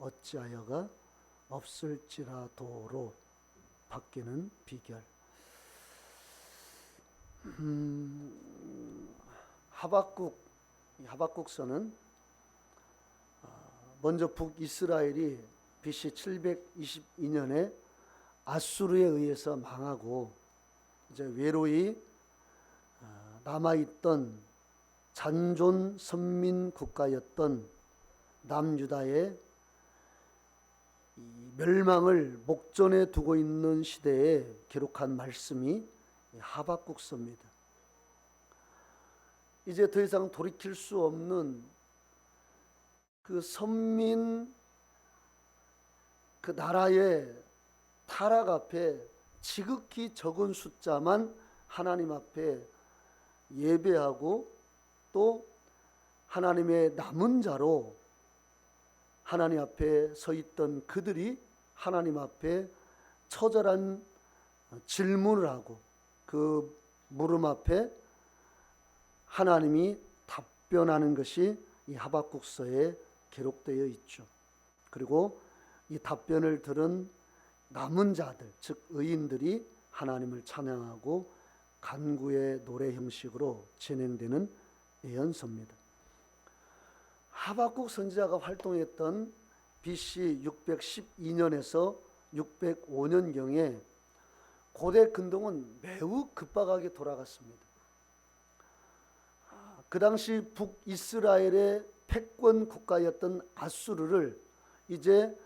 어찌하여가 없을지라도로 바뀌는 비결. 하박국서는 먼저 북이스라엘이 BC 722년에 아수르에 의해서 망하고 이제 외로이 남아있던 잔존 선민 국가였던 남유다의 이 멸망을 목전에 두고 있는 시대에 기록한 말씀이 하박국서입니다. 이제 더 이상 돌이킬 수 없는 그 선민 그 나라의 타락 앞에 지극히 적은 숫자만 하나님 앞에 예배하고 또 하나님의 남은 자로 하나님 앞에 서 있던 그들이 하나님 앞에 처절한 질문을 하고 그 물음 앞에 하나님이 답변하는 것이 이 하박국서에 기록되어 있죠. 그리고 이 답변을 들은 남은 자들, 즉 의인들이 하나님을 찬양하고 간구의 노래 형식으로 진행되는 예언서입니다. 하박국 선지자가 활동했던 BC 612년에서 605년경에 고대 근동은 매우 급박하게 돌아갔습니다. 그 당시 북이스라엘의 패권 국가였던 아수르를 이제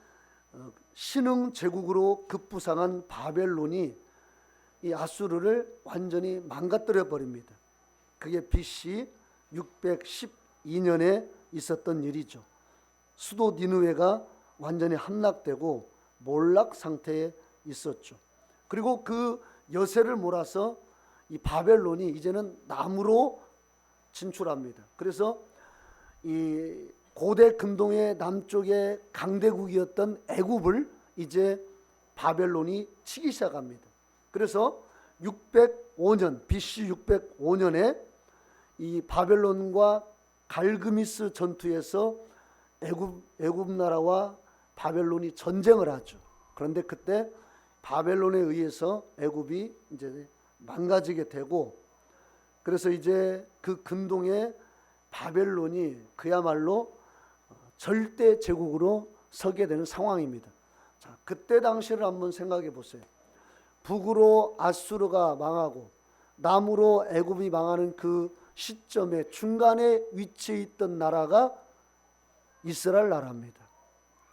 신흥 제국으로 급부상한 바벨론이 이 아수르를 완전히 망가뜨려 버립니다. 그게 BC 612년에 있었던 일이죠. 수도 니느웨가 완전히 함락되고 몰락 상태에 있었죠. 그리고 그 여세를 몰아서 이 바벨론이 이제는 남으로 진출합니다. 그래서 이 고대 근동의 남쪽의 강대국이었던 애굽을 이제 바벨론이 치기 시작합니다. 그래서 605년 BC 605년에 이 바벨론과 갈그미스 전투에서 애굽 나라와 바벨론이 전쟁을 하죠. 그런데 그때 바벨론에 의해서 애굽이 이제 망가지게 되고, 그래서 이제 그 근동의 바벨론이 그야말로 절대 제국으로 서게 되는 상황입니다. 자, 그때 당시를 한번 생각해 보세요. 북으로 아수르가 망하고 남으로 애굽이 망하는 그 시점에 중간에 위치해 있던 나라가 이스라엘 나라입니다.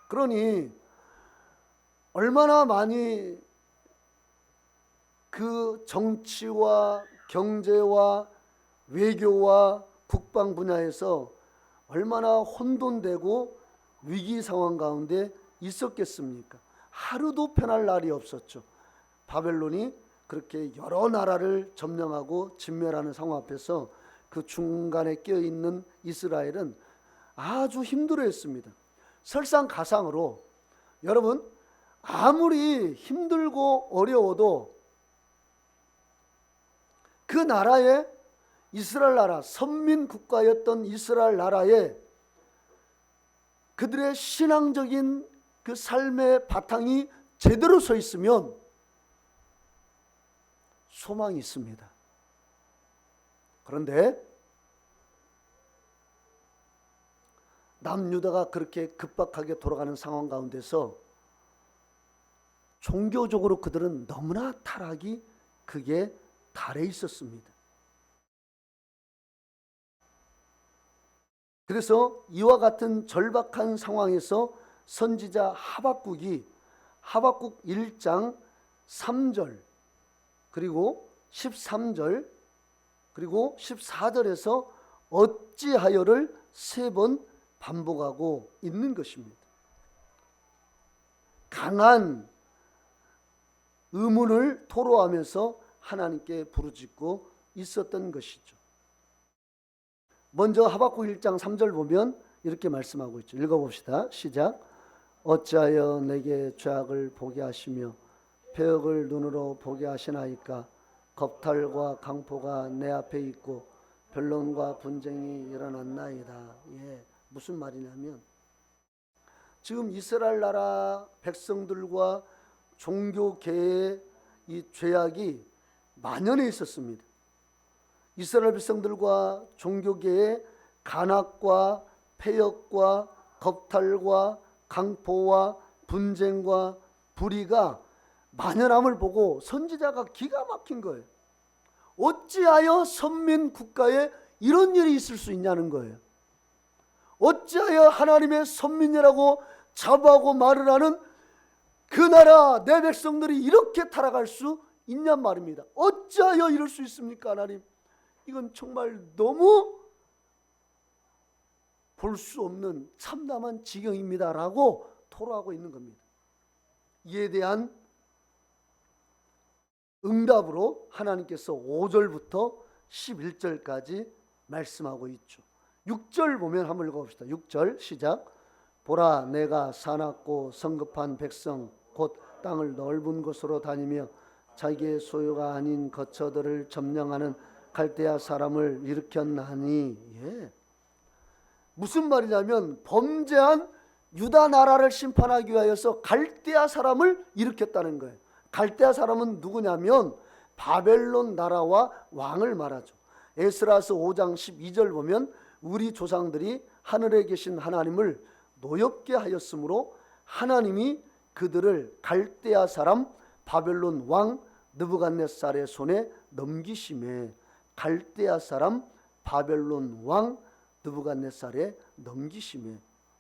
그러니 얼마나 많이 그 정치와 경제와 외교와 국방 분야에서 얼마나 혼돈되고 위기 상황 가운데 있었겠습니까? 하루도 편할 날이 없었죠. 바벨론이 그렇게 여러 나라를 점령하고 진멸하는 상황 앞에서 그 중간에 껴있는 이스라엘은 아주 힘들어했습니다. 설상가상으로 여러분, 아무리 힘들고 어려워도 그 나라에 이스라엘 나라, 선민 국가였던 이스라엘 나라에 그들의 신앙적인 그 삶의 바탕이 제대로 서 있으면 소망이 있습니다. 그런데 남유다가 그렇게 급박하게 돌아가는 상황 가운데서 종교적으로 그들은 너무나 타락이 극에 달해 있었습니다. 그래서 이와 같은 절박한 상황에서 선지자 하박국이 하박국 1장 3절 그리고 13절 그리고 14절에서 어찌하여를 3번 반복하고 있는 것입니다. 강한 의문을 토로하면서 하나님께 부르짖고 있었던 것이죠. 먼저 하박국 1장 3절 보면 이렇게 말씀하고 있죠. 읽어봅시다. 시작. 어찌하여 내게 죄악을 보게 하시며 배역을 눈으로 보게 하시나이까. 겁탈과 강포가 내 앞에 있고 변론과 분쟁이 일어났나이다. 무슨 말이냐면 지금 이스라엘 나라 백성들과 종교계의 이 죄악이 만연해 있었습니다. 이스라엘 백성들과 종교계의 간악과 폐역과 겁탈과 강포와 분쟁과 불의가 만연함을 보고 선지자가 기가 막힌 거예요. 어찌하여 선민 국가에 이런 일이 있을 수 있냐는 거예요. 어찌하여 하나님의 선민이라고 자부하고 말을 하는 그 나라 내 백성들이 이렇게 타락할 수 있냔 말입니다. 어찌하여 이럴 수 있습니까, 하나님? 이건 정말 너무 볼 수 없는 참담한 지경입니다라고 토로하고 있는 겁니다. 이에 대한 응답으로 하나님께서 5절부터 11절까지 말씀하고 있죠. 6절 보면 한번 읽어봅시다. 6절 시작. 보라, 내가 사납고 성급한 백성 곧 땅을 넓은 곳으로 다니며 자기의 소유가 아닌 거처들을 점령하는 갈대아 사람을 일으켰나니. 무슨 말이냐면 범죄한 유다 나라를 심판하기 위하여서 갈대아 사람을 일으켰다는 거예요. 갈대아 사람은 누구냐면 바벨론 나라와 왕을 말하죠. 에스라서 5장 12절 보면 우리 조상들이 하늘에 계신 하나님을 노엽게 하였으므로 하나님이 그들을 갈대아 사람 바벨론 왕 느부갓네살의 손에 넘기심에. 갈대아 사람 바벨론 왕 느부갓네살에 넘기심에.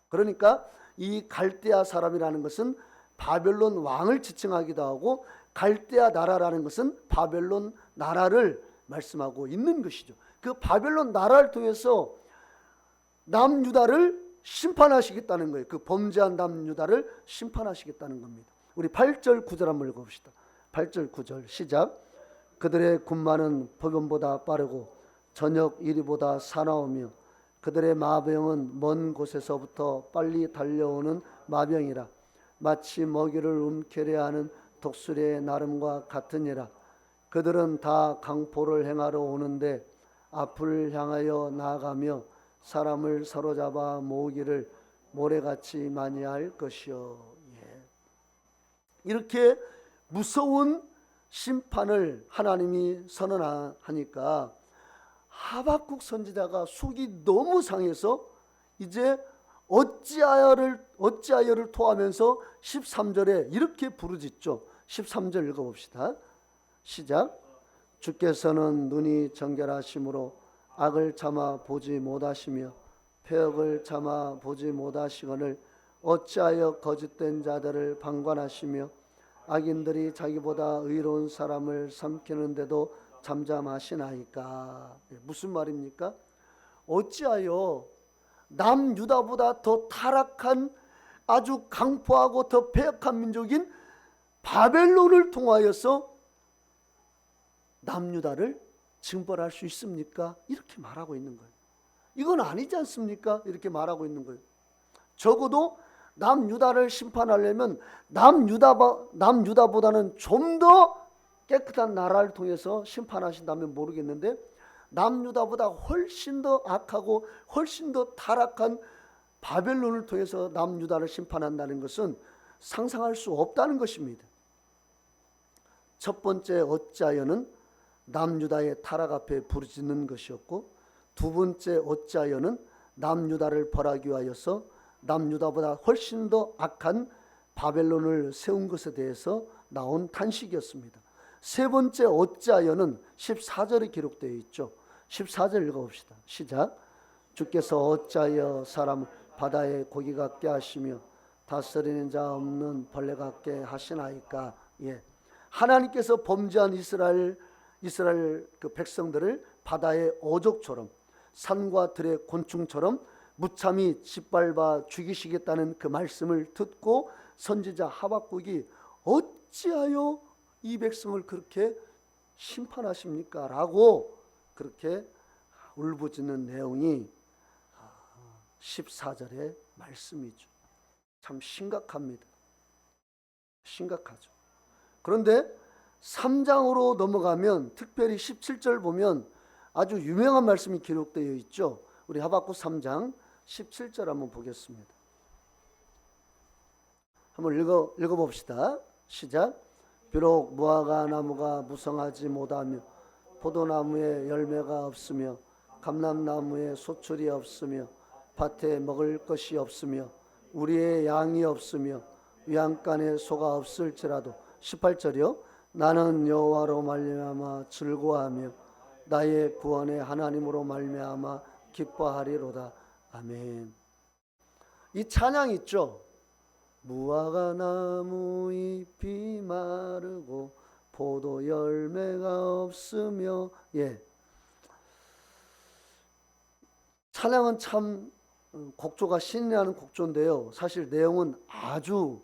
그러니까 이 갈대아 사람이라는 것은 바벨론 왕을 지칭하기도 하고 갈대아 나라라는 것은 바벨론 나라를 말씀하고 있는 것이죠. 그 바벨론 나라를 통해서 남유다를 심판하시겠다는 거예요. 그 범죄한 남유다를 심판하시겠다는 겁니다. 우리 8절 9절 한번 읽어봅시다. 8절 9절 시작. 그들의 군마는 법원보다 빠르고 저녁 이리보다 사나우며 그들의 마병은 먼 곳에서부터 빨리 달려오는 마병이라. 마치 먹이를 움켜려 하는 독수리의 나름과 같으니라. 그들은 다 강포를 행하러 오는데 앞을 향하여 나아가며 사람을 사로잡아 모으기를 모래같이 많이 할 것이요. 이렇게 무서운 심판을 하나님이 선언하니까 하박국 선지자가 속이 너무 상해서 이제 어찌하여를 토하면서 13절에 이렇게 부르짖죠. 13절 읽어봅시다. 시작. 주께서는 눈이 정결하심으로 악을 참아 보지 못하시며 폐역을 참아 보지 못하시거늘 어찌하여 거짓된 자들을 방관하시며 악인들이 자기보다 의로운 사람을 삼키는데도 잠잠하시나이까. 무슨 말입니까? 어찌하여 남유다보다 더 타락한 아주 강포하고 더 패역한 민족인 바벨론을 통하여서 남유다를 징벌할 수 있습니까? 이렇게 말하고 있는 거예요. 이건 아니지 않습니까? 이렇게 말하고 있는 거예요. 적어도 남유다를 심판하려면 남유다보다는 좀 더 깨끗한 나라를 통해서 심판하신다면 모르겠는데 남유다보다 훨씬 더 악하고 훨씬 더 타락한 바벨론을 통해서 남유다를 심판한다는 것은 상상할 수 없다는 것입니다. 첫 번째 어찌하여는 남유다의 타락 앞에 부르짖는 것이었고, 두 번째 어찌하여는 남유다를 벌하기 위하여서 남유다보다 훨씬 더 악한 바벨론을 세운 것에 대해서 나온 탄식이었습니다. 세 번째 어찌하여는 14절에 기록되어 있죠. 14절 읽어봅시다. 시작. 주께서 어찌하여 사람을 바다의 고기 같게 하시며 다스리는 자 없는 벌레 같게 하시나이까. 하나님께서 범죄한 이스라엘 그 백성들을 바다의 어족처럼 산과 들의 곤충처럼 무참히 짓밟아 죽이시겠다는 그 말씀을 듣고 선지자 하박국이 어찌하여 이 백성을 그렇게 심판하십니까? 라고 그렇게 울부짖는 내용이 14절의 말씀이죠. 참 심각합니다. 심각하죠. 그런데 3장으로 넘어가면 특별히 17절 보면 아주 유명한 말씀이 기록되어 있죠. 우리 하박국 3장 17절 한번 보겠습니다. 한번 읽어봅시다. 시작. 비록 무화과 나무가 무성하지 못하며 포도나무에 열매가 없으며 감람나무에 소출이 없으며 밭에 먹을 것이 없으며 우리의 양이 없으며 위안간에 소가 없을지라도 18절이요. 나는 여호와로 말미암아 즐거워하며 나의 구원의 하나님으로 말미암아 기뻐하리로다. 아멘. 이 찬양 있죠. 무화과 나무 잎이 마르고 포도 열매가 없으며, 예, 찬양은 참 곡조가 신이 나는 곡조인데요, 사실 내용은 아주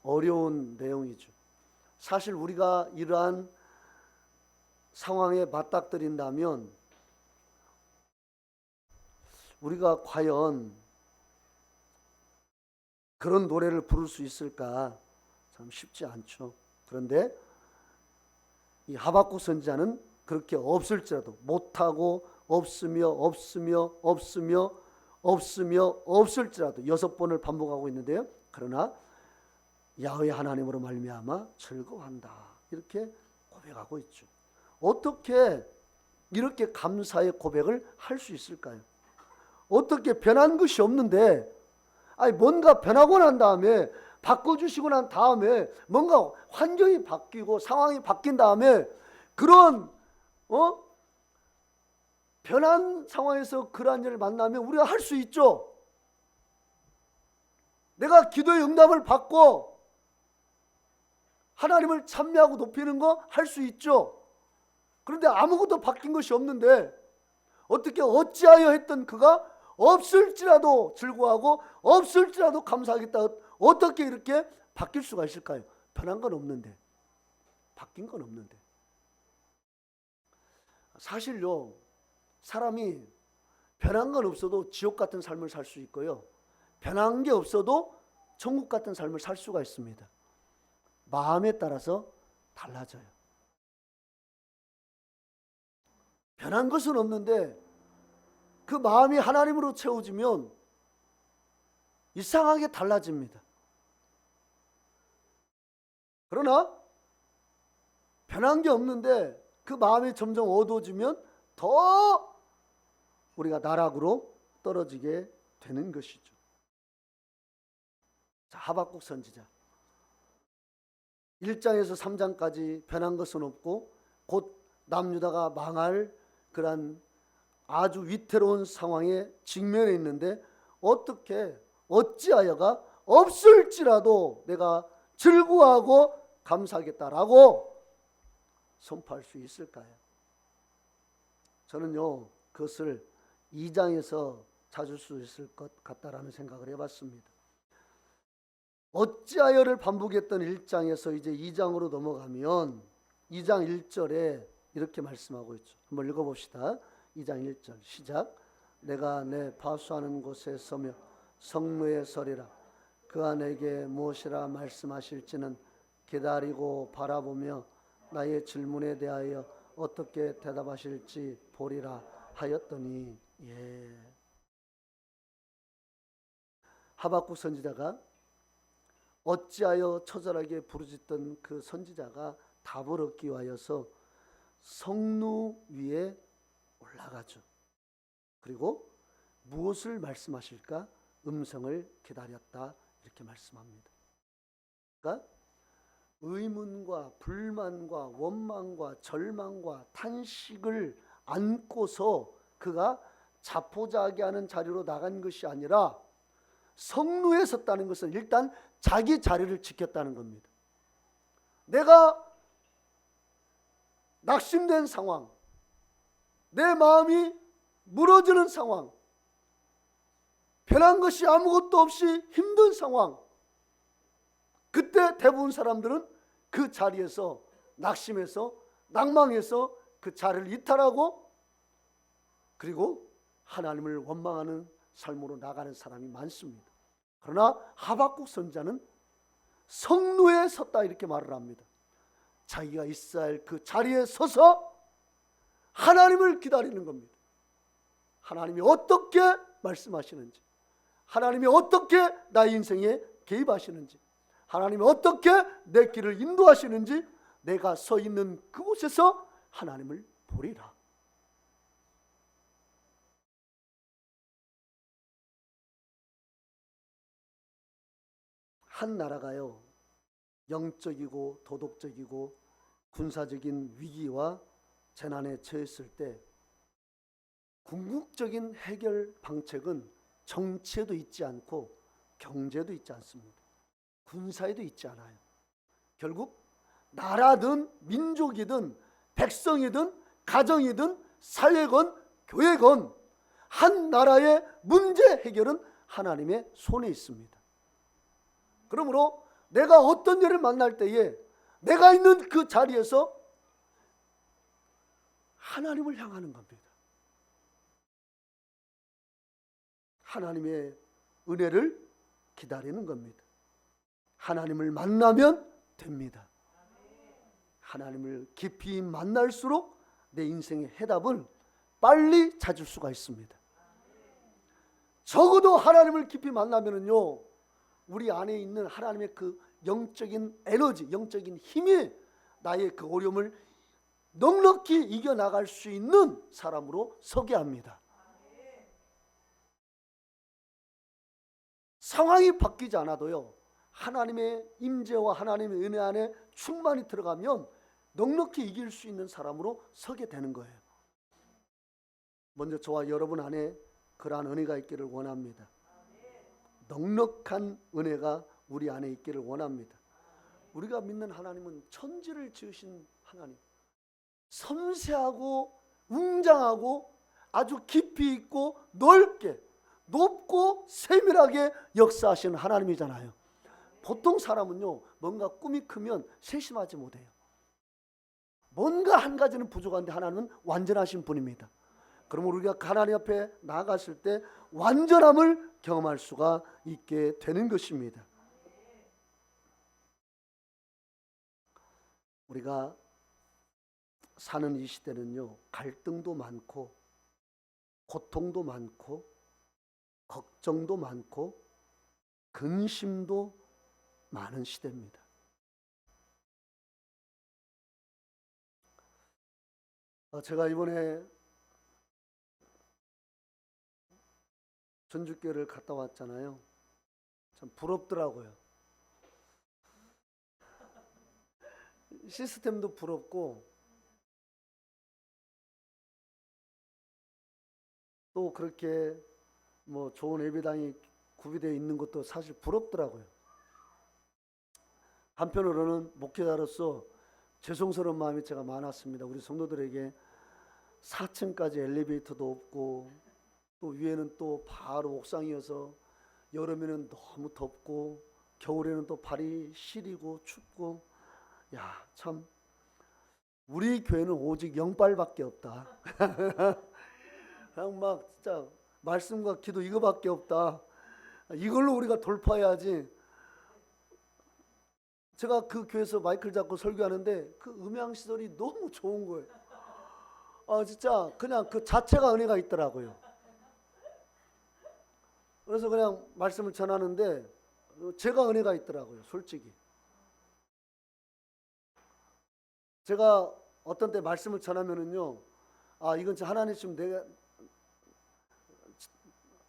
어려운 내용이죠. 사실 우리가 이러한 상황에 맞닥뜨린다면 우리가 과연 그런 노래를 부를 수 있을까? 참 쉽지 않죠. 그런데 이 하박국 선지자는 그렇게 없을지라도 못하고 없으며 없을지라도 6번을 반복하고 있는데요. 그러나 야훼 하나님으로 말미암아 즐거워한다, 이렇게 고백하고 있죠. 어떻게 이렇게 감사의 고백을 할 수 있을까요? 어떻게 변한 것이 없는데, 아니 뭔가 변하고 난 다음에, 바꿔주시고 난 다음에, 뭔가 환경이 바뀌고 상황이 바뀐 다음에 그런 변한 상황에서 그러한 일을 만나면 우리가 할 수 있죠. 내가 기도의 응답을 받고 하나님을 찬미하고 높이는 거 할 수 있죠. 그런데 아무것도 바뀐 것이 없는데 어떻게 어찌하여 했던 그가 없을지라도 즐거워하고 없을지라도 감사하겠다, 어떻게 이렇게 바뀔 수가 있을까요? 변한 건 없는데, 바뀐 건 없는데. 사실요, 사람이 변한 건 없어도 지옥 같은 삶을 살 수 있고요, 변한 게 없어도 천국 같은 삶을 살 수가 있습니다. 마음에 따라서 달라져요. 변한 것은 없는데 그 마음이 하나님으로 채워지면 이상하게 달라집니다. 그러나 변한 게 없는데 그 마음이 점점 어두워지면 더 우리가 나락으로 떨어지게 되는 것이죠. 자, 하박국 선지자 1장에서 3장까지 변한 것은 없고 곧 남유다가 망할 그런 아주 위태로운 상황에 직면해 있는데 어떻게 어찌하여가 없을지라도 내가 즐거워하고 감사하겠다라고 선포할 수 있을까요? 저는요, 그것을 2장에서 찾을 수 있을 것 같다라는 생각을 해봤습니다. 어찌하여를 반복했던 1장에서 이제 2장으로 넘어가면 2장 1절에 이렇게 말씀하고 있죠. 한번 읽어봅시다. 2장 1절 시작. 내가 내 파수하는 곳에 서며 성루에 서리라. 그가 내게 무엇이라 말씀하실지는 기다리고 바라보며 나의 질문에 대하여 어떻게 대답하실지 보리라 하였더니, 예, 하박국 선지자가 어찌하여 처절하게 부르짖던 그 선지자가 답을 얻기 위하여서 성루 위에 올라가죠. 그리고 무엇을 말씀하실까? 음성을 기다렸다, 이렇게 말씀합니다. 그러니까 의문과 불만과 원망과 절망과 탄식을 안고서 그가 자포자기하는 자리로 나간 것이 아니라 성루에 섰다는 것은 일단 자기 자리를 지켰다는 겁니다. 내가 낙심된 상황, 내 마음이 무너지는 상황, 변한 것이 아무것도 없이 힘든 상황, 그때 대부분 사람들은 그 자리에서 낙심해서 낭망해서 그 자리를 이탈하고 그리고 하나님을 원망하는 삶으로 나가는 사람이 많습니다. 그러나 하박국 선지자는 성루에 섰다, 이렇게 말을 합니다. 자기가 있어야 할 그 자리에 서서 하나님을 기다리는 겁니다. 하나님이 어떻게 말씀하시는지, 하나님이 어떻게 나의 인생에 개입하시는지, 하나님이 어떻게 내 길을 인도하시는지 내가 서 있는 그곳에서 하나님을 보리라. 한 나라가요, 영적이고 도덕적이고 군사적인 위기와 재난에 처했을 때 궁극적인 해결 방책은 정치에도 있지 않고 경제도 있지 않습니다. 군사에도 있지 않아요. 결국 나라든 민족이든 백성이든 가정이든 사회건 교회건 한 나라의 문제 해결은 하나님의 손에 있습니다. 그러므로 내가 어떤 일을 만날 때에 내가 있는 그 자리에서 하나님을 향하는 겁니다. 하나님의 은혜를 기다리는 겁니다. 하나님을 만나면 됩니다. 하나님을 깊이 만날수록 내 인생의 해답을 빨리 찾을 수가 있습니다. 적어도 하나님을 깊이 만나면은요, 우리 안에 있는 하나님의 그 영적인 에너지, 영적인 힘이 나의 그 어려움을 넉넉히 이겨나갈 수 있는 사람으로 서게 합니다. 상황이 바뀌지 않아도요, 하나님의 임재와 하나님의 은혜 안에 충만히 들어가면 넉넉히 이길 수 있는 사람으로 서게 되는 거예요. 먼저 저와 여러분 안에 그러한 은혜가 있기를 원합니다. 넉넉한 은혜가 우리 안에 있기를 원합니다. 우리가 믿는 하나님은 천지를 지으신 하나님, 섬세하고 웅장하고 아주 깊이 있고 넓게 높고 세밀하게 역사하시는 하나님이잖아요. 보통 사람은요, 뭔가 꿈이 크면 세심하지 못해요. 뭔가 한 가지는 부족한데 하나님은 완전하신 분입니다. 그러면 우리가 하나님 앞에 나아갔을 때 완전함을 경험할 수가 있게 되는 것입니다. 우리가 사는 이 시대는요, 갈등도 많고 고통도 많고 걱정도 많고 근심도 많은 시대입니다. 제가 이번에 전주교회를 갔다 왔잖아요. 참 부럽더라고요. 시스템도 부럽고 또 그렇게 뭐 좋은 예배당이 구비되어 있는 것도 사실 부럽더라고요. 한편으로는 목회자로서 죄송스러운 마음이 제가 많았습니다. 우리 성도들에게 4층까지 엘리베이터도 없고 또 위에는 또 바로 옥상이어서 여름에는 너무 덥고 겨울에는 또 발이 시리고 춥고, 야, 참 우리 교회는 오직 영빨밖에 없다. 그냥 막 진짜 말씀과 기도 이거밖에 없다. 이걸로 우리가 돌파해야지. 제가 그 교회에서 마이크를 잡고 설교하는데 그 음향 시설이 너무 좋은 거예요. 진짜 그냥 그 자체가 은혜가 있더라고요. 그래서 그냥 말씀을 전하는데 제가 은혜가 있더라고요, 솔직히. 제가 어떤 때 말씀을 전하면은요, 이건 하나님 지금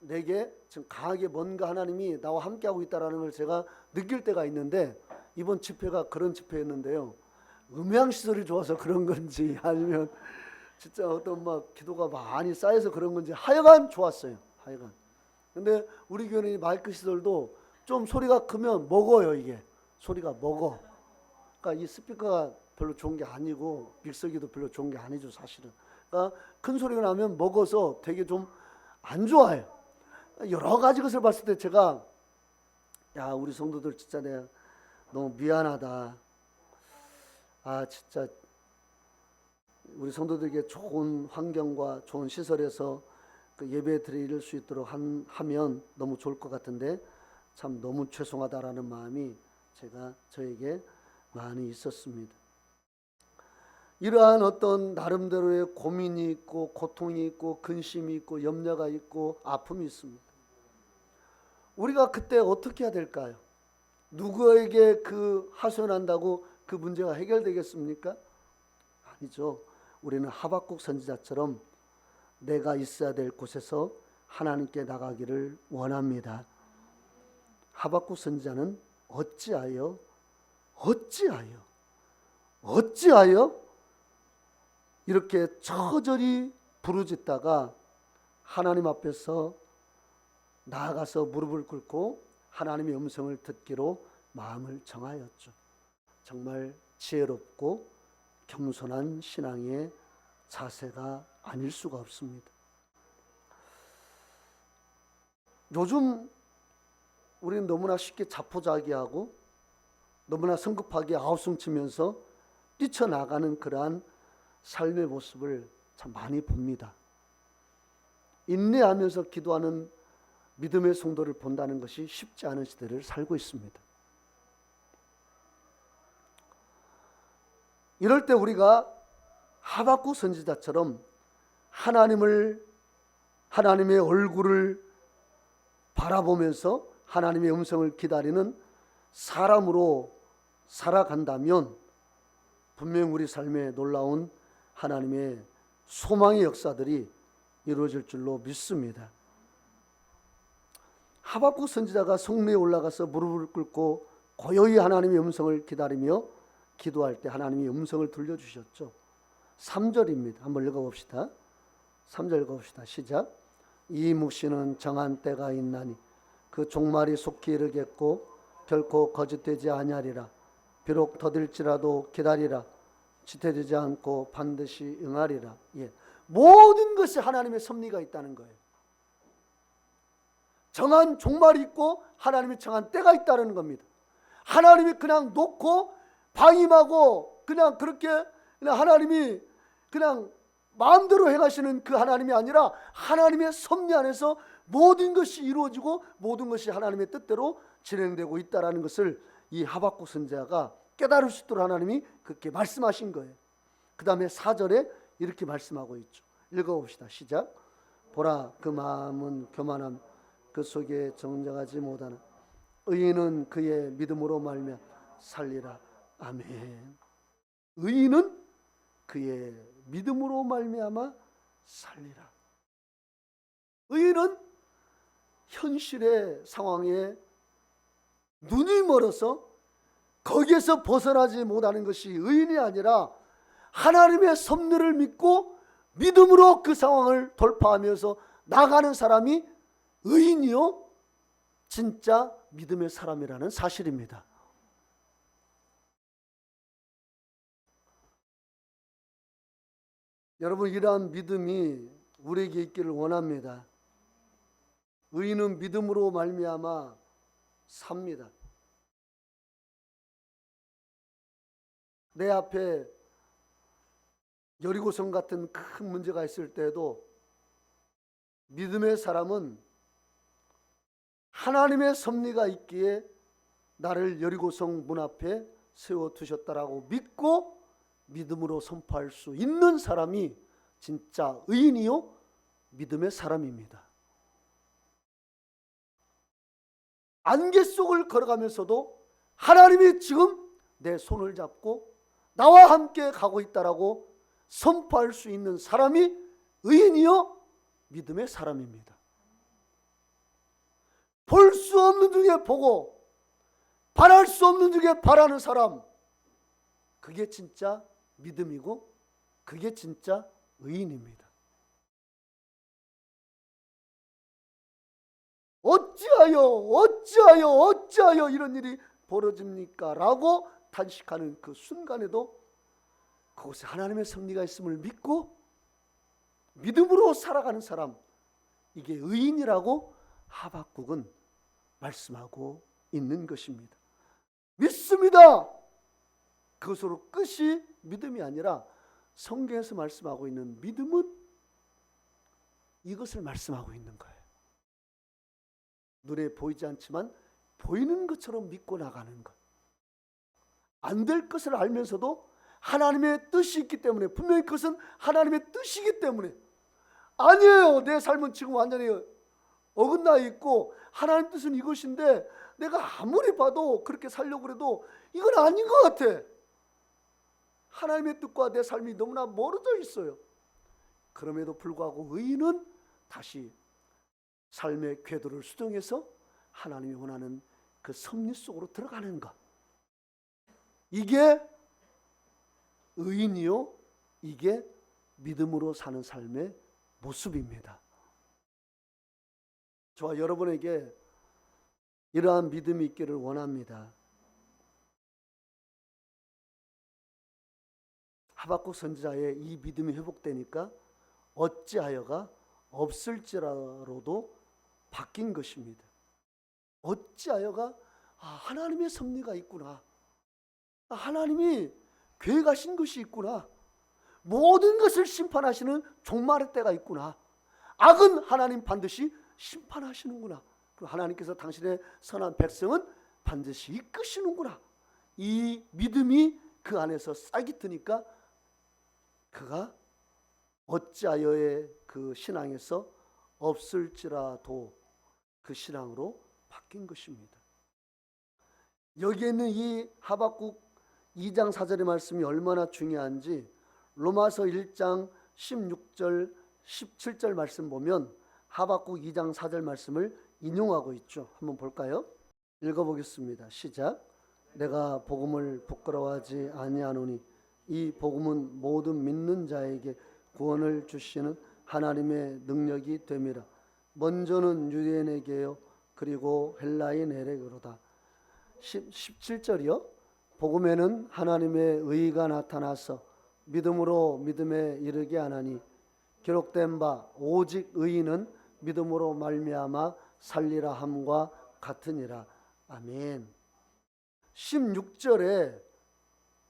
내게 지금 강하게 뭔가 하나님이 나와 함께하고 있다라는 걸 제가 느낄 때가 있는데, 이번 집회가 그런 집회였는데요, 음향 시설이 좋아서 그런 건지 아니면 진짜 어떤 막 기도가 많이 쌓여서 그런 건지 하여간 좋았어요. 하여간. 근데 우리 교회는 마이크 시설도 좀 소리가 크면 먹어요. 이게 소리가 먹어. 그러니까 이 스피커가 별로 좋은 게 아니고 믹서기도 별로 좋은 게 아니죠, 사실은. 그러니까 큰 소리가 나면 먹어서 되게 좀 안 좋아요. 여러 가지 것을 봤을 때 제가, 야, 우리 성도들 진짜 내가 너무 미안하다. 진짜 우리 성도들에게 좋은 환경과 좋은 시설에서 그 예배 드릴 수 있도록 하면 너무 좋을 것 같은데 참 너무 죄송하다라는 마음이 저에게 많이 있었습니다. 이러한 어떤 나름대로의 고민이 있고 고통이 있고 근심이 있고 염려가 있고 아픔이 있습니다. 우리가 그때 어떻게 해야 될까요? 누구에게 그 하소연한다고 그 문제가 해결되겠습니까? 아니죠. 우리는 하박국 선지자처럼 내가 있어야 될 곳에서 하나님께 나가기를 원합니다. 하박국 선지자는 어찌하여 이렇게 처절히 부르짖다가 하나님 앞에서 나아가서 무릎을 꿇고 하나님의 음성을 듣기로 마음을 정하였죠. 정말 지혜롭고 겸손한 신앙의 자세가 아닐 수가 없습니다. 요즘 우리는 너무나 쉽게 자포자기하고 너무나 성급하게 아우성치면서 뛰쳐나가는 그러한 삶의 모습을 참 많이 봅니다. 인내하면서 기도하는 믿음의 성도를 본다는 것이 쉽지 않은 시대를 살고 있습니다. 이럴 때 우리가 하박국 선지자처럼 하나님의 얼굴을 바라보면서 하나님의 음성을 기다리는 사람으로 살아간다면 분명 우리 삶에 놀라운 하나님의 소망의 역사들이 이루어질 줄로 믿습니다. 하박국 선지자가 성내에 올라가서 무릎을 꿇고 고요히 하나님의 음성을 기다리며 기도할 때 하나님이 음성을 들려주셨죠. 3절입니다. 한번 읽어봅시다. 3절 읽어봅시다. 시작. 이 묵시는 정한 때가 있나니 그 종말이 속히 이르겠고 결코 거짓되지 아니하리라. 비록 더딜지라도 기다리라. 지체되지 않고 반드시 응하리라. 예. 모든 것이 하나님의 섭리가 있다는 거예요. 정한 종말이 있고 하나님이 정한 때가 있다는 겁니다. 하나님이 그냥 놓고 방임하고 그냥 그렇게 그냥 하나님이 그냥 마음대로 행하시는 그 하나님이 아니라 하나님의 섭리 안에서 모든 것이 이루어지고 모든 것이 하나님의 뜻대로 진행되고 있다는 것을 이 하박국 선지자가 깨달을 수 있도록 하나님이 그렇게 말씀하신 거예요. 그 다음에 4절에 이렇게 말씀하고 있죠. 읽어봅시다. 시작. 보라 그 마음은 교만함 그 속에 정정하지 못하는 의인은 그의 믿음으로 말미암아 살리라. 아멘. 의인은 그의 믿음으로 말미암아 살리라. 의인은 현실의 상황에 눈이 멀어서 거기에서 벗어나지 못하는 것이 의인이 아니라 하나님의 섭리를 믿고 믿음으로 그 상황을 돌파하면서 나가는 사람이 의인이요 진짜 믿음의 사람이라는 사실입니다. 여러분, 이러한 믿음이 우리에게 있기를 원합니다. 의인은 믿음으로 말미암아 삽니다. 내 앞에 여리고성 같은 큰 문제가 있을 때에도 믿음의 사람은 하나님의 섭리가 있기에 나를 여리고성 문 앞에 세워두셨다라고 믿고 믿음으로 선포할 수 있는 사람이 진짜 의인이요 믿음의 사람입니다. 안개 속을 걸어가면서도 하나님이 지금 내 손을 잡고 나와 함께 가고 있다라고 선포할 수 있는 사람이 의인이요 믿음의 사람입니다. 볼 수 없는 중에 보고 바랄 수 없는 중에 바라는 사람, 그게 진짜 믿음이고 그게 진짜 의인입니다. 어찌하여 이런 일이 벌어집니까? 라고 탄식하는 그 순간에도 그곳에 하나님의 섭리가 있음을 믿고 믿음으로 살아가는 사람, 이게 의인이라고 하박국은 말씀하고 있는 것입니다. 믿습니다. 그것으로 끝이 믿음이 아니라 성경에서 말씀하고 있는 믿음은 이것을 말씀하고 있는 거예요. 눈에 보이지 않지만 보이는 것처럼 믿고 나가는 것. 안 될 것을 알면서도 하나님의 뜻이 있기 때문에, 분명히 그것은 하나님의 뜻이기 때문에, 아니에요 내 삶은 지금 완전히 어긋나 있고 하나님 뜻은 이것인데 내가 아무리 봐도 그렇게 살려고 그래도 이건 아닌 것 같아. 하나님의 뜻과 내 삶이 너무나 멀어져 있어요. 그럼에도 불구하고 의인은 다시 삶의 궤도를 수정해서 하나님이 원하는 그 섭리 속으로 들어가는 것. 이게 의인이요, 이게 믿음으로 사는 삶의 모습입니다. 저와 여러분에게 이러한 믿음이 있기를 원합니다. 하박국 선지자의 이 믿음이 회복되니까 어찌하여가 없을지라도 바뀐 것입니다. 어찌하여가 하나님의 섭리가 있구나. 하나님이 계획하신 것이 있구나. 모든 것을 심판하시는 종말의 때가 있구나. 악은 하나님 반드시 심판하시는구나. 그리고 하나님께서 당신의 선한 백성은 반드시 이끄시는구나. 이 믿음이 그 안에서 싹이 트니까 그가 어찌하여의 그 신앙에서 없을지라도 그 신앙으로 바뀐 것입니다. 여기에 있는 이 하박국 2장 4절의 말씀이 얼마나 중요한지 로마서 1장 16절 17절 말씀 보면 하박국 2장 4절 말씀을 인용하고 있죠. 한번 볼까요? 읽어보겠습니다. 시작. 내가 복음을 부끄러워하지 아니하노니 이 복음은 모든 믿는 자에게 구원을 주시는 하나님의 능력이 됨이라. 먼저는 유대인에게요 그리고 헬라인에게로다. 17절이요. 복음에는 하나님의 의가 나타나서 믿음으로 믿음에 이르게 하나니 기록된 바 오직 의인은 믿음으로 말미암아 살리라 함과 같으니라. 아멘. 16절에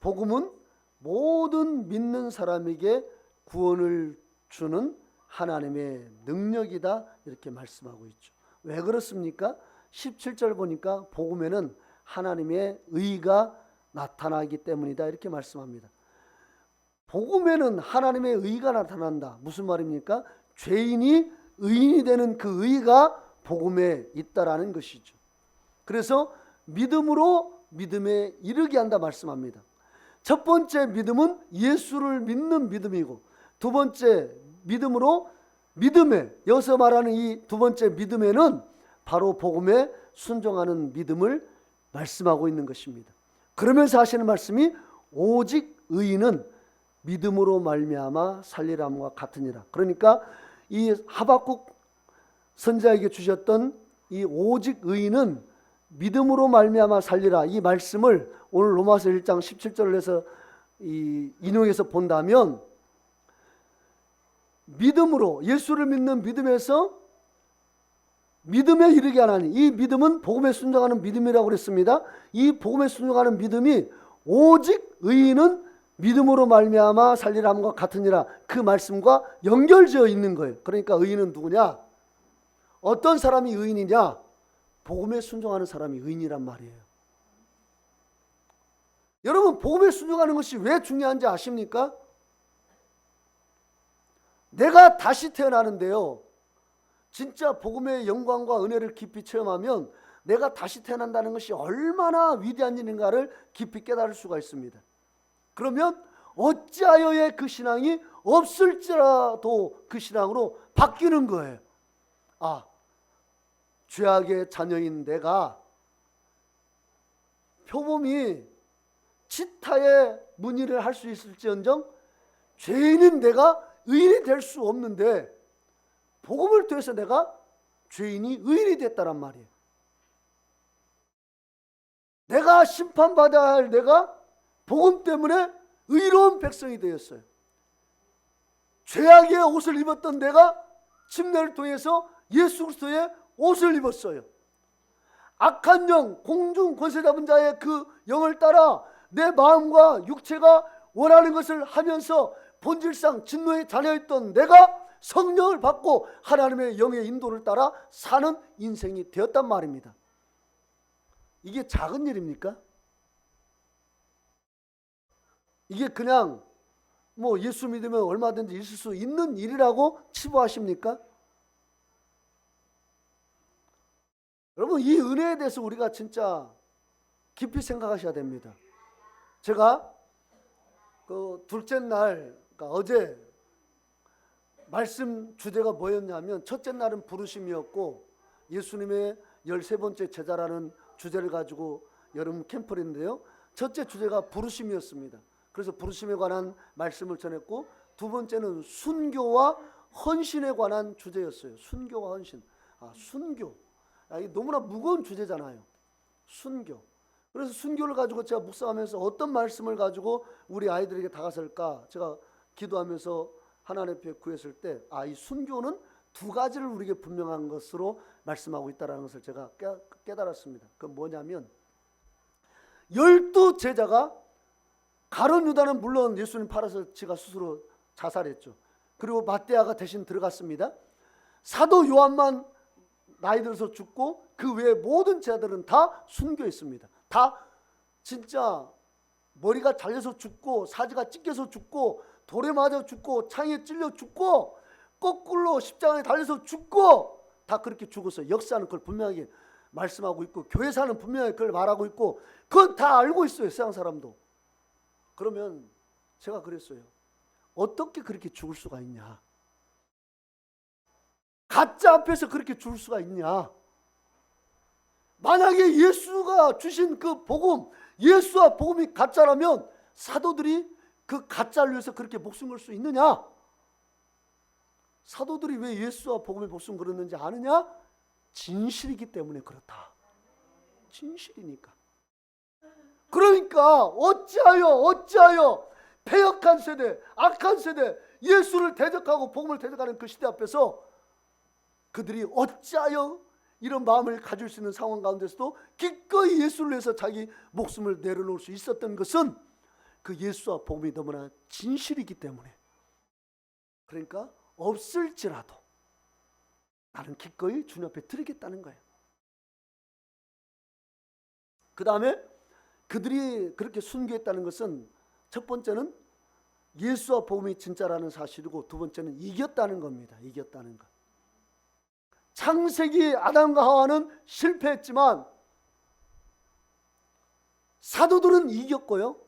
복음은 모든 믿는 사람에게 구원을 주는 하나님의 능력이다 이렇게 말씀하고 있죠. 왜 그렇습니까? 17절 보니까 복음에는 하나님의 의가 나타나기 때문이다 이렇게 말씀합니다. 복음에는 하나님의 의가 나타난다. 무슨 말입니까? 죄인이 의인이 되는 그 의가 복음에 있다라는 것이죠. 그래서 믿음으로 믿음에 이르게 한다 말씀합니다. 첫 번째 믿음은 예수를 믿는 믿음이고 두 번째 믿음으로 믿음에 여기서 말하는 이 두 번째 믿음에는 바로 복음에 순종하는 믿음을 말씀하고 있는 것입니다. 그러면서 하시는 말씀이 오직 의인은 믿음으로 말미암아 살리람과 같으니라. 그러니까 이 하박국 선지자에게 주셨던 이 오직 의인은 믿음으로 말미암아 살리라 이 말씀을 오늘 로마서 1장 17절을 해서 인용해서 본다면 믿음으로 예수를 믿는 믿음에서 믿음에 이르게 하나니 이 믿음은 복음에 순종하는 믿음이라고 그랬습니다. 이 복음에 순종하는 믿음이 오직 의인은 믿음으로 말미암아 살리람과 같으니라 그 말씀과 연결되어 있는 거예요. 그러니까 의인은 누구냐? 어떤 사람이 의인이냐? 복음에 순종하는 사람이 의인이란 말이에요. 여러분 복음에 순종하는 것이 왜 중요한지 아십니까? 내가 다시 태어나는데요. 진짜 복음의 영광과 은혜를 깊이 체험하면 내가 다시 태어난다는 것이 얼마나 위대한 일인가를 깊이 깨달을 수가 있습니다. 그러면 어찌하여의 그 신앙이 없을지라도 그 신앙으로 바뀌는 거예요. 죄악의 자녀인 내가 표범이 치타의 문의를 할 수 있을지언정 죄인인 내가 의인이 될 수 없는데 복음을 통해서 내가 죄인이 의인이 됐다란 말이에요. 내가 심판받아야 할 내가 복음 때문에 의로운 백성이 되었어요. 죄악의 옷을 입었던 내가 침례를 통해서 예수 그리스도의 옷을 입었어요. 악한 영, 공중 권세 잡은 자의 그 영을 따라 내 마음과 육체가 원하는 것을 하면서 본질상 진노의 자녀였던 내가 성령을 받고 하나님의 영의 인도를 따라 사는 인생이 되었단 말입니다. 이게 작은 일입니까? 이게 그냥 예수 믿으면 얼마든지 있을 수 있는 일이라고 치부하십니까? 여러분, 이 은혜에 대해서 우리가 진짜 깊이 생각하셔야 됩니다. 제가 그 둘째 날, 그러니까 어제 말씀 주제가 뭐였냐면, 첫째 날은 부르심이었고 예수님의 13번째 제자라는 주제를 가지고 여름 캠프를 했는데요, 첫째 주제가 부르심이었습니다. 그래서 부르심에 관한 말씀을 전했고, 두 번째는 순교와 헌신에 관한 주제였어요. 순교와 헌신. 순교. 이게 너무나 무거운 주제잖아요. 순교. 그래서 순교를 가지고 제가 묵상하면서 어떤 말씀을 가지고 우리 아이들에게 다가설까, 제가 기도하면서 하나님 앞에 구했을 때, 이 순교는 두 가지를 우리에게 분명한 것으로 말씀하고 있다는 것을 제가 깨달았습니다. 그건 뭐냐면, 12 제자가, 가룟 유다는 물론 예수님 팔아서 지가 스스로 자살했죠. 그리고 mat대아가 대신 들어갔습니다. 사도 요한만 나이 들어서 죽고, 그 외에 모든 제자들은 다 순교했습니다. 다 진짜 머리가 잘려서 죽고, 사지가 찢겨서 죽고, 돌에 맞아 죽고, 창에 찔려 죽고, 거꾸로 십자가에 달려서 죽고, 다 그렇게 죽었어요. 역사는 그걸 분명하게 말씀하고 있고, 교회사는 분명하게 그걸 말하고 있고, 그건 다 알고 있어요, 세상 사람도. 그러면 제가 그랬어요. 어떻게 그렇게 죽을 수가 있냐? 가짜 앞에서 그렇게 죽을 수가 있냐? 만약에 예수가 주신 그 복음, 예수와 복음이 가짜라면 사도들이 그 가짜를 위해서 그렇게 목숨 걸 수 있느냐? 사도들이 왜 예수와 복음에 목숨 걸었는지 아느냐? 진실이기 때문에 그렇다. 진실이니까. 그러니까 어찌하여 패역한 세대, 악한 세대, 예수를 대적하고 복음을 대적하는 그 시대 앞에서 그들이 어찌하여 이런 마음을 가질 수 있는 상황 가운데서도 기꺼이 예수를 위해서 자기 목숨을 내려놓을 수 있었던 것은 그 예수와 복음이 너무나 진실이기 때문에. 그러니까 없을지라도 나는 기꺼이 주님 앞에 드리겠다는 거예요. 그 다음에 그들이 그렇게 순교했다는 것은, 첫 번째는 예수와 복음이 진짜라는 사실이고, 두 번째는 이겼다는 겁니다. 이겼다는 것. 창세기 아담과 하와는 실패했지만 사도들은 이겼고요.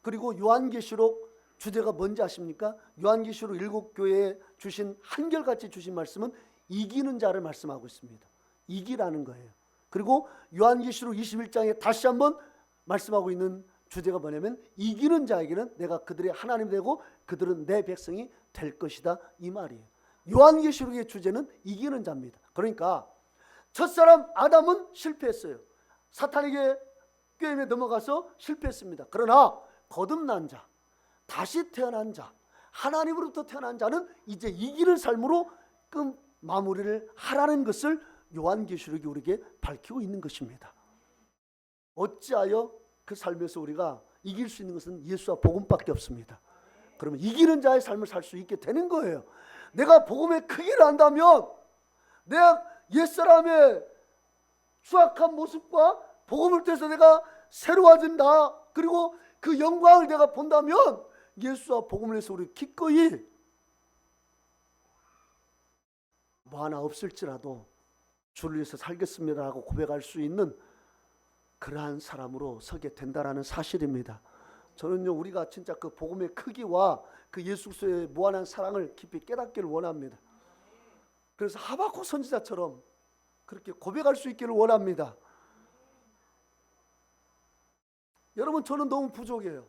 그리고 요한계시록 주제가 뭔지 아십니까? 요한계시록 7교회에 주신, 한결같이 주신 말씀은 이기는 자를 말씀하고 있습니다. 이기라는 거예요. 그리고 요한계시록 21장에 다시 한번 말씀하고 있는 주제가 뭐냐면, 이기는 자에게는 내가 그들의 하나님이 되고 그들은 내 백성이 될 것이다, 이 말이에요. 요한계시록의 주제는 이기는 자입니다. 그러니까 첫사람 아담은 실패했어요. 사탄에게 꾀임에 넘어가서 실패했습니다. 그러나 거듭난 자, 다시 태어난 자, 하나님으로부터 태어난 자는 이제 이기는 삶으로 끝 마무리를 하라는 것을 요한계시록이 우리에게 밝히고 있는 것입니다. 어찌하여 그 삶에서 우리가 이길 수 있는 것은 예수와 복음밖에 없습니다. 그러면 이기는 자의 삶을 살 수 있게 되는 거예요. 내가 복음의 크기를 안다면, 내가 옛사람의 추악한 모습과 복음을 통해서 내가 새로워진다, 그리고 그 영광을 내가 본다면 예수와 복음을 해서 우리 기꺼이 뭐 하나 없을지라도 주를 위해서 살겠습니다 하고 고백할 수 있는 그러한 사람으로 서게 된다라는 사실입니다. 저는요, 우리가 진짜 그 복음의 크기와 그 예수 그리스도의 무한한 사랑을 깊이 깨닫기를 원합니다. 그래서 하박국 선지자처럼 그렇게 고백할 수 있기를 원합니다. 여러분, 저는 너무 부족해요.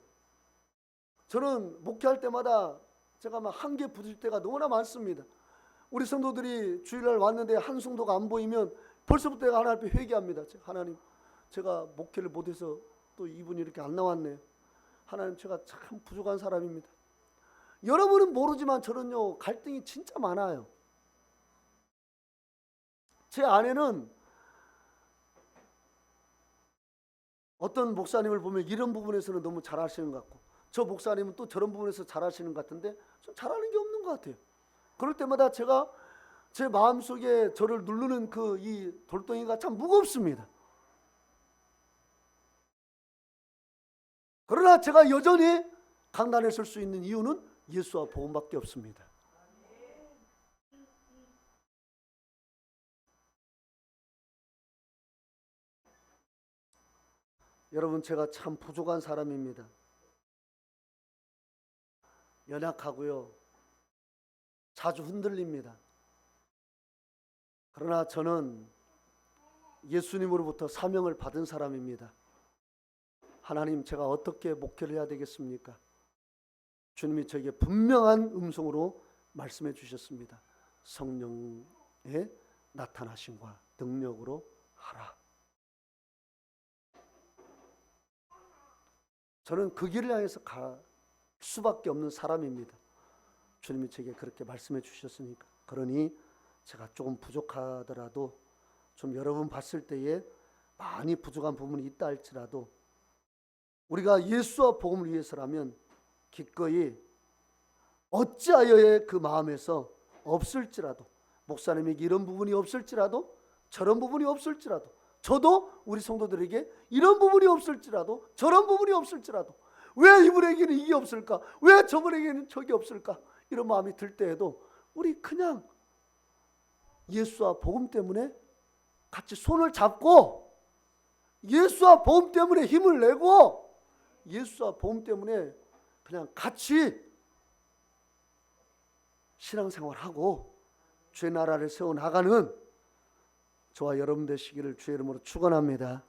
저는 목회할 때마다 제가 막 한계 부딪힐 때가 너무나 많습니다. 우리 성도들이 주일날 왔는데 한 성도가 안 보이면 벌써부터 내가 하나님 앞에 회개합니다. 하나님, 제가 목회를 못해서 또 이분이 이렇게 안 나왔네. 하나님, 제가 참 부족한 사람입니다. 여러분은 모르지만 저는요, 갈등이 진짜 많아요. 제 아내는 어떤 목사님을 보면 이런 부분에서는 너무 잘하시는 것 같고, 저 목사님은 또 저런 부분에서 잘하시는 것 같은데 좀 잘하는 게 없는 것 같아요. 그럴 때마다 제가 제 마음속에 저를 누르는 그 이 돌덩이가 참 무겁습니다. 그러나 제가 여전히 강단에 설 수 있는 이유는 예수와 복음밖에 없습니다. 여러분, 제가 참 부족한 사람입니다. 연약하고요. 자주 흔들립니다. 그러나 저는 예수님으로부터 사명을 받은 사람입니다. 하나님, 제가 어떻게 목회를 해야 되겠습니까? 주님이 저에게 분명한 음성으로 말씀해 주셨습니다. 성령의 나타나심과 능력으로 하라. 저는 그 길을 향해서 갈 수밖에 없는 사람입니다. 주님이 제게 그렇게 말씀해 주셨으니까. 그러니 제가 조금 부족하더라도, 좀 여러분 봤을 때에 많이 부족한 부분이 있다 할지라도, 우리가 예수와 복음을 위해서라면 기꺼이 어찌하여의 그 마음에서 없을지라도, 목사님에게 이런 부분이 없을지라도, 저런 부분이 없을지라도, 저도 우리 성도들에게 이런 부분이 없을지라도, 저런 부분이 없을지라도, 왜 이분에게는 이게 없을까? 왜 저분에게는 저게 없을까? 이런 마음이 들 때에도 우리 그냥 예수와 복음 때문에 같이 손을 잡고, 예수와 복음 때문에 힘을 내고, 예수와 복음 때문에 그냥 같이 신앙생활하고 주의 나라를 세워나가는 저와 여러분 되시기를 주의 이름으로 축원합니다.